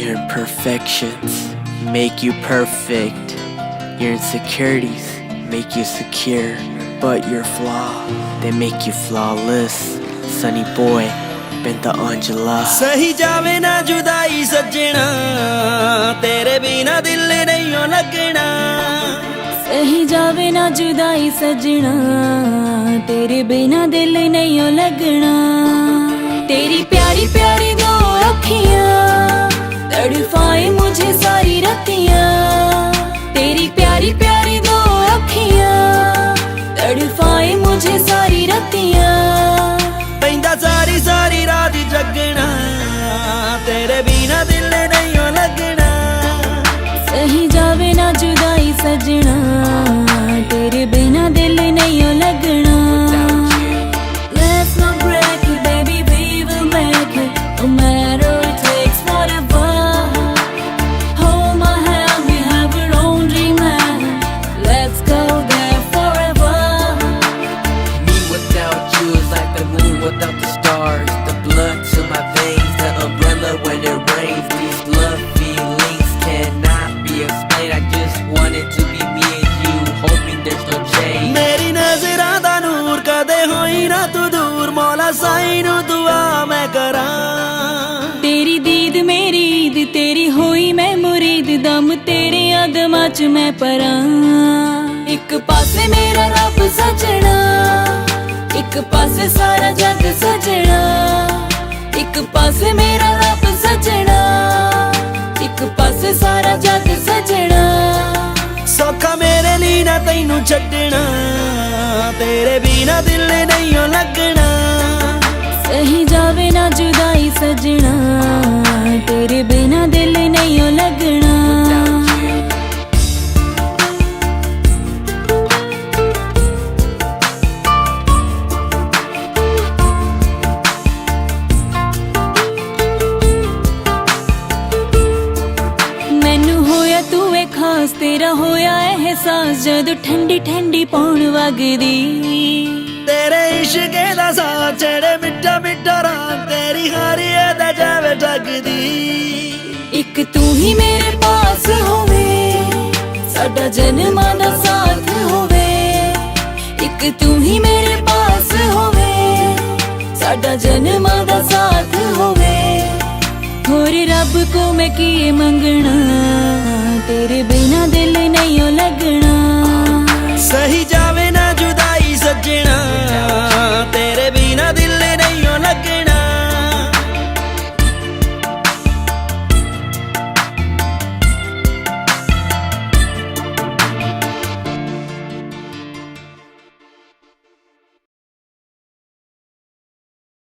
Your imperfections make you perfect. Your insecurities make you secure, but your flaw, they make you flawless. Sunny boy, Benta Angela. सही जावे ना जुदाई सजना, तेरे बिना दिल नहीं हो लगना। सही जावे ना जुदाई सजना, तेरे बिना दिल नहीं हो लगना। तेरी प्यारी प्यारी दो अखियां तड़पाए मुझे सारी रतियां। तेरी प्यारी प्यारी दो अखियां तड़पाए मुझे सारी रतियां। पैंदा सारी सारी रात जगना, तेरे बिना दिल नहीं हो लगना। सही जावे ना जुदाई सजना, तेरे बिना दिल नहीं हो लगना। Let's not break it, baby, we will make it. No matter it takes whatever. Hold my hand, we have our own dreamland. Let's go there forever. Me without you is like the moon without the stars. The blood to my veins, the umbrella when it rains. These love feelings cannot be explained. I just want it to be me and you, hoping there's no change. मेरी नजरां दा नूर कदे होई ना तू दूर, मौला साईं नू दुआ मैं करां। तेरी दीद मेरी ईद, तेरी होई मैं मुरीद, दम तेरे अदमां च मैं परां। एक पासे मेरा रब सजना, एक पासे सारा जग सजना। एक पासे मेरा रब सजना, एक पासे सारा जग सजना। सौखा मेरे लिए ना तैनू छड्डना, तेरे बिना दिल नहीं हो लगना। सही जावे ना जुदाई सजना, तेरे बिना दिल नहीं हो लगना। मैनू होया तू ए खास, तेरा होया एहसास जदों ठंडी ठंडी पौन वगदी। तेरे इश्के दा साथ चढ़े मिठा मिठा रात, तेरी हारी अदा जावे ठगदी। एक तू ही मेरे पास होवे, साडा जन्मां दा साथ होवे। एक तू ही मेरे पास होवे, साडा जन्मां दा साथ होवे। होर रब को मैं किए मंगना, तेरे बिना दिल नहीं हो लगना। सही